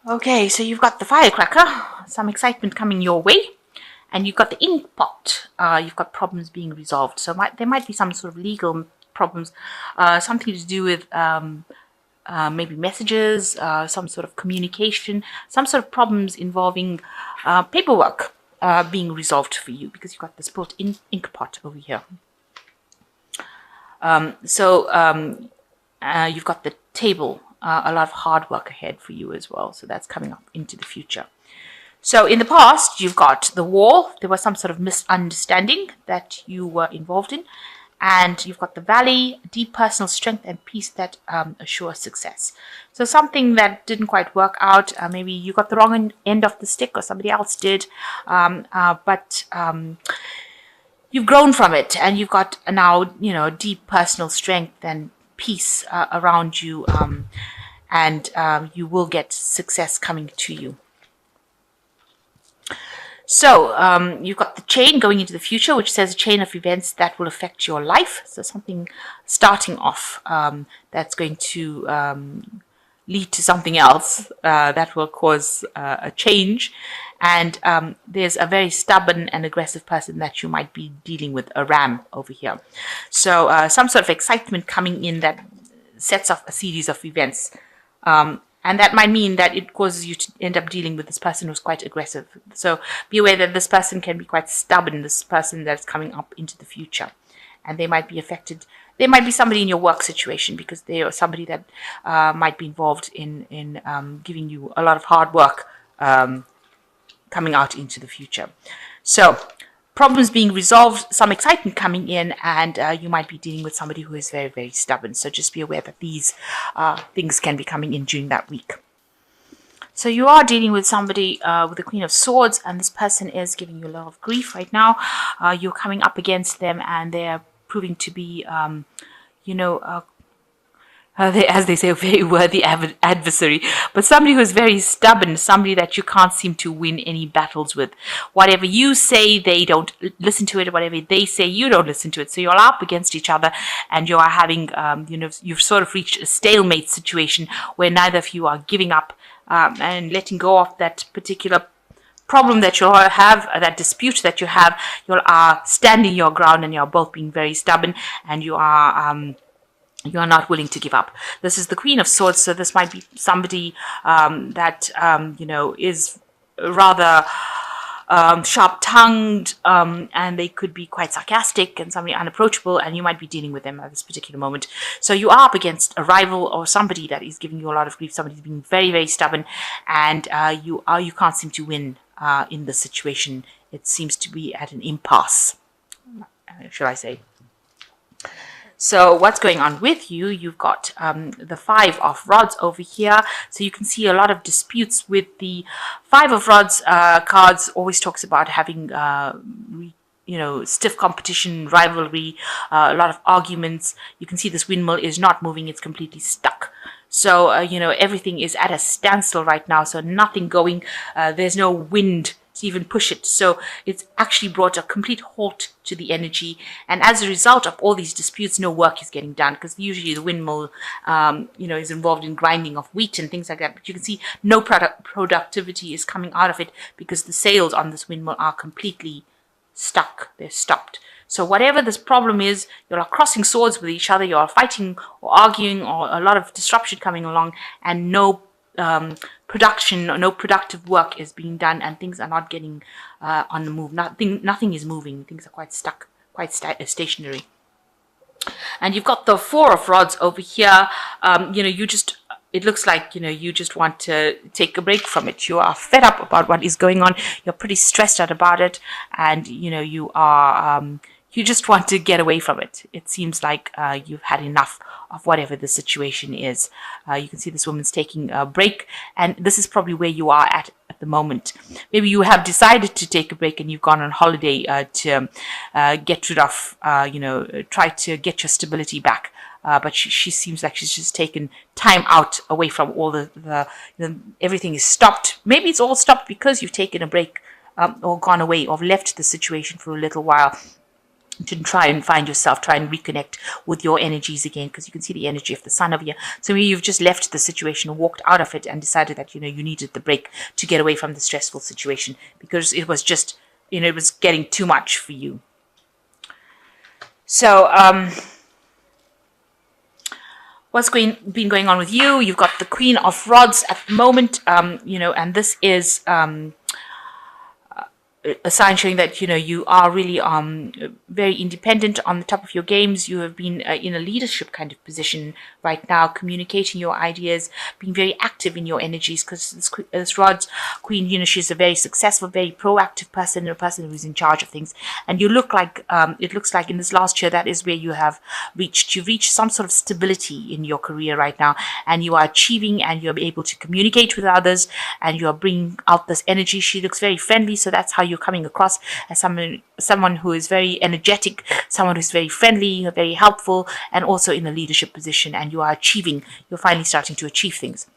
Okay, so you've got the firecracker, some excitement coming your way, and you've got the ink pot. You've got problems being resolved. So there might be some sort of legal problems, something to do with maybe messages, some sort of communication, some sort of problems involving paperwork being resolved for you because you've got this built ink pot over here. You've got the table, a lot of hard work ahead for you as well. So that's coming up into the future. So in the past, you've got the wall. There was some sort of misunderstanding that you were involved in. And you've got the valley, deep personal strength and peace that assure success. So something that didn't quite work out, maybe you got the wrong end of the stick or somebody else did, but you've grown from it and you've got now, deep personal strength and peace around you, and you will get success coming to you. So you've got the chain going into the future, which says a chain of events that will affect your life. So something starting off that's going to lead to something else that will cause a change. And there's a very stubborn and aggressive person that you might be dealing with, a ram over here. So some sort of excitement coming in that sets off a series of events. And that might mean that it causes you to end up dealing with this person who's quite aggressive. So be aware that this person can be quite stubborn, this person that's coming up into the future. And they might be affected. There might be somebody in your work situation because they are somebody that might be involved in giving you a lot of hard work coming out into the future. So problems being resolved, some excitement coming in, and you might be dealing with somebody who is very, very stubborn. So just be aware that these things can be coming in during that week. So you are dealing with somebody with the Queen of Swords, and this person is giving you a lot of grief right now. You're coming up against them, and they're proving to be, as they say, a very worthy adversary, but somebody who is very stubborn, somebody that you can't seem to win any battles with. Whatever you say, they don't listen to it. Whatever they say, you don't listen to it. So you're up against each other, and you are having, you've sort of reached a stalemate situation where neither of you are giving up and letting go of that particular problem that you have, that dispute that you have. You are standing your ground, and you're both being very stubborn, and you are not willing to give up. This is the Queen of Swords, so this might be somebody that is rather sharp-tongued, and they could be quite sarcastic and somebody unapproachable, and you might be dealing with them at this particular moment. So you are up against a rival or somebody that is giving you a lot of grief. Somebody's being very, very stubborn, and you can't seem to win in this situation. It seems to be at an impasse, shall I say. So what's going on with you? You've got the Five of Rods over here. So you can see a lot of disputes with the Five of Rods cards. Always talks about having, stiff competition, rivalry, a lot of arguments. You can see this windmill is not moving. It's completely stuck. So, everything is at a standstill right now. So nothing going. There's no wind to even push it. So it's actually brought a complete halt to the energy. And as a result of all these disputes, no work is getting done, because usually the windmill, is involved in grinding of wheat and things like that. But you can see no productivity is coming out of it because the sails on this windmill are completely stuck. They're stopped. So whatever this problem is, you are crossing swords with each other, you are fighting or arguing, or a lot of disruption coming along, and no production, no productive work is being done, and things are not getting on the move. Nothing is moving. Things are quite stuck, quite stationary. And you've got the Four of Rods over here. It looks like, you just want to take a break from it. You are fed up about what is going on. You're pretty stressed out about it, and you are. You just want to get away from it. It seems like you've had enough of whatever the situation is. You can see this woman's taking a break, and this is probably where you are at the moment. Maybe you have decided to take a break and you've gone on holiday to get rid of, try to get your stability back. But she seems like she's just taken time out away from all the everything is stopped. Maybe it's all stopped because you've taken a break or gone away or left the situation for a little while. to try and find yourself, try and reconnect with your energies again, because you can see the energy of the sun over here. So maybe you've just left the situation, walked out of it, and decided that, you know, you needed the break to get away from the stressful situation because it was just, you know, it was getting too much for you. So, what's been going on with you? You've got the Queen of Rods at the moment, you know, and this is a sign showing that, you know, you are really very independent, on the top of your games. You have been in a leadership kind of position right now, communicating your ideas, being very active in your energies, because this Rod's Queen, you know, she's a very successful, very proactive person, a person who's in charge of things. And you look like, it looks like in this last year, that is where you have reached. You've reached some sort of stability in your career right now, and you are achieving, and you're able to communicate with others, and you're bringing out this energy. She looks very friendly, so that's how you're coming across, as someone who is very energetic, someone who's very friendly, very helpful, and also in a leadership position. And you are achieving, you're finally starting to achieve things.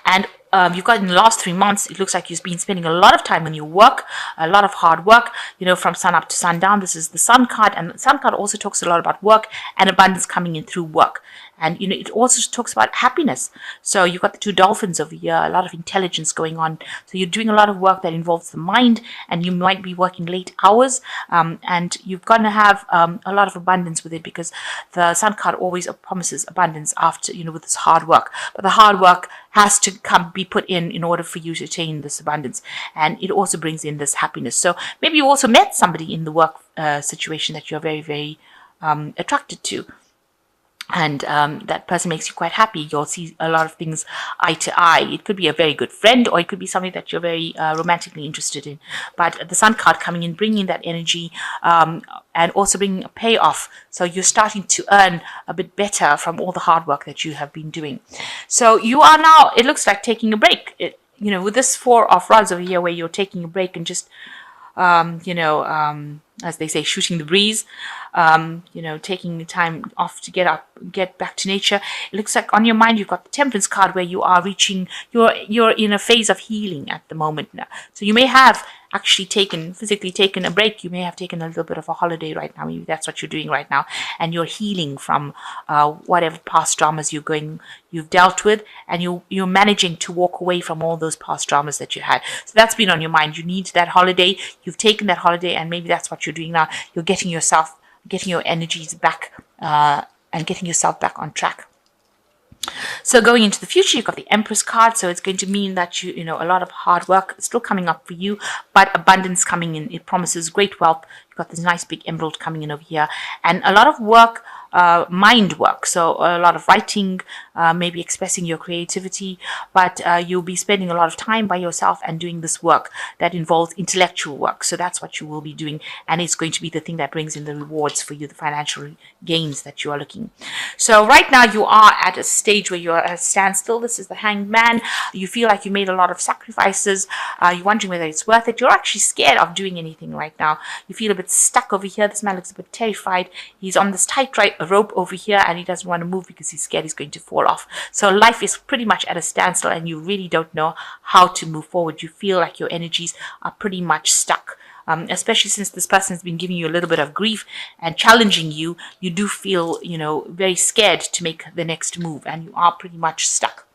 And you've got, in the last 3 months, it looks like you've been spending a lot of time on your work, a lot of hard work, you know, from sun up to sundown. This is the Sun card, and the Sun card also talks a lot about work and abundance coming in through work. And, you know, it also talks about happiness. So you've got the 2 dolphins over here, a lot of intelligence going on. So you're doing a lot of work that involves the mind, and you might be working late hours. And you're going to have a lot of abundance with it, because the Sun card always promises abundance after, you know, with this hard work. But the hard work has to be put in order for you to attain this abundance. And it also brings in this happiness. So maybe you also met somebody in the work situation that you're very, very attracted to. And that person makes you quite happy. You'll see a lot of things eye to eye. It could be a very good friend, or it could be something that you're very romantically interested in. But the Sun card coming in, bringing that energy, and also bringing a payoff. So you're starting to earn a bit better from all the hard work that you have been doing. So you are now, it looks like, taking a break. You know, with this 4 of Rods over here, where you're taking a break and just, you know, as they say, shooting the breeze, you know, taking the time off to get back to nature. It looks like on your mind you've got the Temperance card, where you are reaching, you're in a phase of healing at the moment now. So you may have actually physically taken a break. You may have taken a little bit of a holiday right now. Maybe that's what you're doing right now, and you're healing from whatever past dramas you've dealt with, and you're managing to walk away from all those past dramas that you had. So that's been on your mind. You need that holiday. You've taken that holiday, and maybe that's what you're doing now. You're getting your energies back, and getting yourself back on track. So going into the future, you've got the Empress card. So it's going to mean that you know, a lot of hard work is still coming up for you, but abundance coming in. It promises great wealth. You've got this nice big emerald coming in over here, and a lot of work, mind work. So a lot of writing, maybe expressing your creativity, but you'll be spending a lot of time by yourself and doing this work that involves intellectual work. So that's what you will be doing, and it's going to be the thing that brings in the rewards for you, the financial gains that you are looking. So right now you are at a stage where you're at a standstill. This is the Hanged Man. You feel like you made a lot of sacrifices. You're wondering whether it's worth it. You're actually scared of doing anything right now. You feel a bit stuck over here. This man looks a bit terrified. He's on this a rope over here, and he doesn't want to move because he's scared he's going to fall off. So life is pretty much at a standstill, and you really don't know how to move forward. You feel like your energies are pretty much stuck. Especially since this person has been giving you a little bit of grief and challenging you, you do feel, you know, very scared to make the next move, and you are pretty much stuck.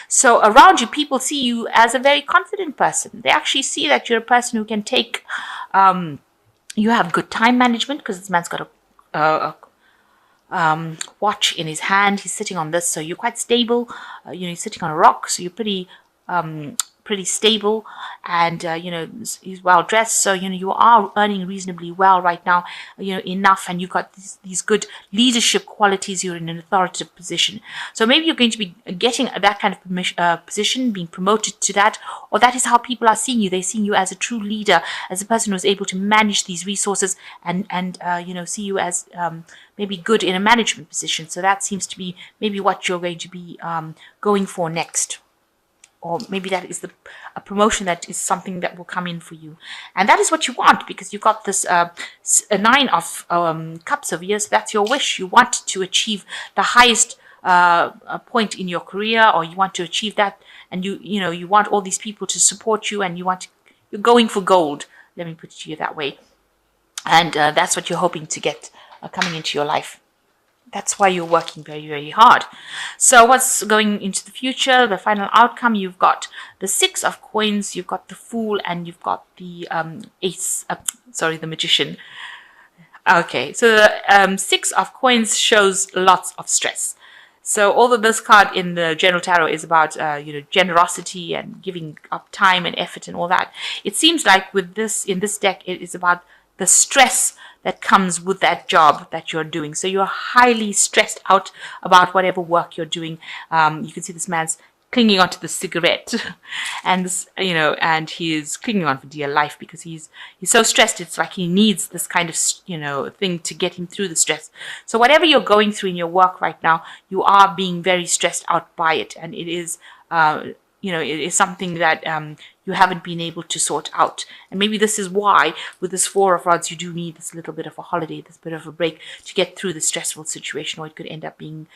So around you, people see you as a very confident person. They actually see that you're a person who can take, you have good time management, because this man's got a watch in his hand. He's sitting on this, so you're quite stable. You know, he's sitting on a rock, so you're pretty stable, and you know, he's well dressed, so you know, you are earning reasonably well right now, you know, enough, and you've got these good leadership qualities. You're in an authoritative position, so maybe you're going to be getting that kind of position, being promoted to that, or that is how people are seeing you. They're seeing you as a true leader, as a person who's able to manage these resources, and you know, see you as maybe good in a management position. So that seems to be maybe what you're going to be going for next. Or maybe that is a promotion that is something that will come in for you. And that is what you want, because you've got this 9 of cups over here. So that's your wish. You want to achieve the highest point in your career, or you want to achieve that. And you know, you want all these people to support you, and you're going for gold. Let me put it to you that way. And that's what you're hoping to get coming into your life. That's why you're working very, very hard. So what's going into the future, the final outcome, you've got the Six of Coins, you've got the Fool, and you've got the the Magician. Okay, so the Six of Coins shows lots of stress. So although this card in the General Tarot is about generosity and giving up time and effort and all that, it seems like with this in this deck it is about the stress that comes with that job that you're doing. So you're highly stressed out about whatever work you're doing. You can see this man's clinging onto the cigarette, and and he is clinging on for dear life because he's so stressed. It's like he needs this kind of thing to get him through the stress. So whatever you're going through in your work right now, you are being very stressed out by it, and it is it is something that you haven't been able to sort out. And maybe this is why with this Four of Rods you do need this little bit of a holiday, this bit of a break to get through the stressful situation, or it could end up being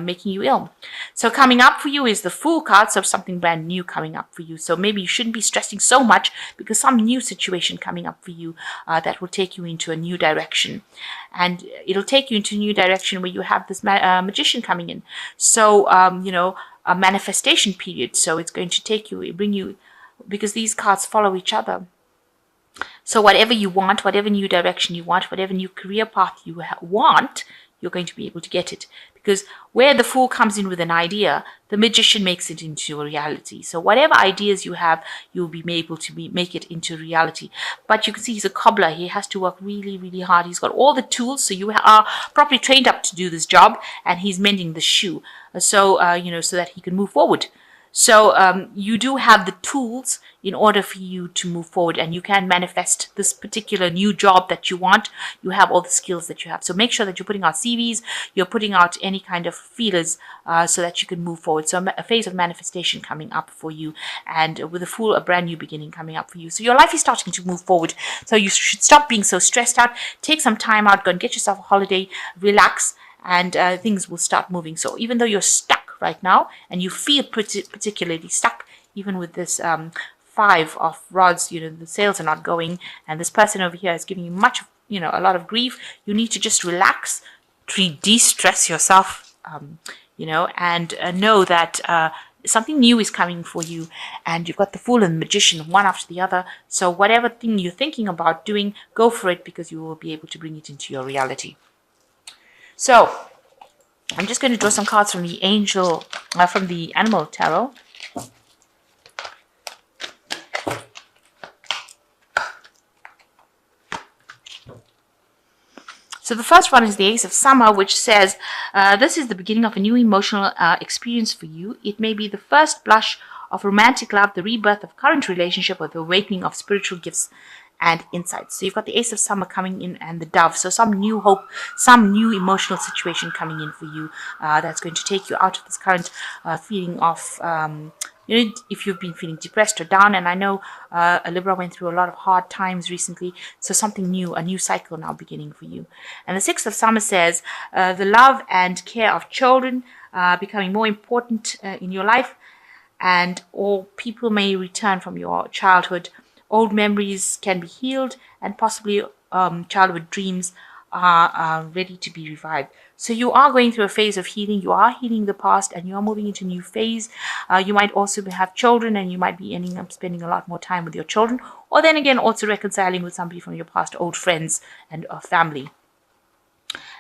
making you ill. So coming up for you is the Fool card, so something brand new coming up for you. So maybe you shouldn't be stressing so much because some new situation coming up for you that will take you into a new direction. And it'll take you into a new direction where you have this magician coming in. So, a manifestation period. So it's going to bring you, because these cards follow each other. So whatever you want, whatever new direction you want, whatever new career path you want, you're going to be able to get it. Because where the Fool comes in with an idea, the Magician makes it into a reality. So whatever ideas you have, you'll be able to make it into reality. But you can see he's a cobbler. He has to work really, really hard. He's got all the tools, so you are properly trained up to do this job, and he's mending the shoe. So, so that he can move forward. So you do have the tools in order for you to move forward, and you can manifest this particular new job that you want. You have all the skills that you have. So make sure that you're putting out CVs, you're putting out any kind of feelers so that you can move forward. So a phase of manifestation coming up for you, and with the Fool, a brand new beginning coming up for you. So your life is starting to move forward. So you should stop being so stressed out. Take some time out, go and get yourself a holiday, relax, and things will start moving. So even though you're stuck right now and you feel particularly stuck, even with this Five of Rods, the sales are not going, and this person over here is giving you a lot of grief, you need to just relax, de-stress yourself, and know that something new is coming for you. And you've got the Fool and the Magician, one after the other. So whatever thing you're thinking about doing, go for it, because you will be able to bring it into your reality. So I'm just going to draw some cards from the from the Animal Tarot. So the first one is the Ace of Summer, which says, this is the beginning of a new emotional experience for you. It may be the first blush of romantic love, the rebirth of current relationship, or the awakening of spiritual gifts and insights. So you've got the Ace of Summer coming in, and the Dove. So some new hope, some new emotional situation coming in for you that's going to take you out of this current feeling of if you've been feeling depressed or down. And I know a Libra went through a lot of hard times recently, so something new, a new cycle now beginning for you. And the Six of Summer says the love and care of children becoming more important in your life, and all people may return from your childhood. Old memories can be healed, and possibly childhood dreams are ready to be revived. So you are going through a phase of healing. You are healing the past, and you are moving into a new phase. You might also have children, and you might be ending up spending a lot more time with your children, or then again also reconciling with somebody from your past, old friends and family.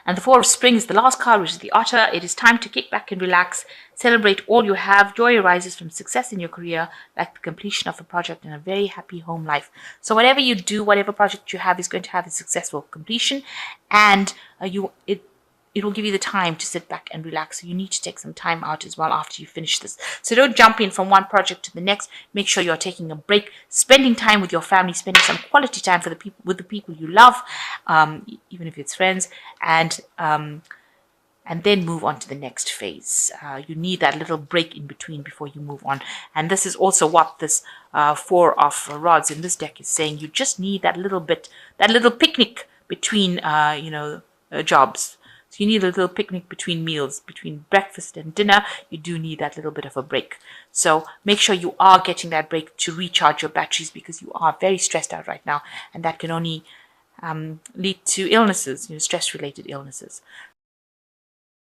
And the Four of Spring is the last card, which is the Otter. It is time to kick back and relax, celebrate all you have. Joy arises from success in your career, like the completion of a project, and a very happy home life. So whatever you do, whatever project you have, is going to have a successful completion, and it will give you the time to sit back and relax. So you need to take some time out as well after you finish this. So don't jump in from one project to the next. Make sure you're taking a break, spending time with your family, spending some quality time with the people you love, even if it's friends, and then move on to the next phase. You need that little break in between before you move on. And this is also what this Four of Rods in this deck is saying. You just need that little picnic between, jobs. So you need a little picnic between meals, between breakfast and dinner. You do need that little bit of a break. So make sure you are getting that break to recharge your batteries, because you are very stressed out right now, and that can only lead to illnesses, stress-related illnesses.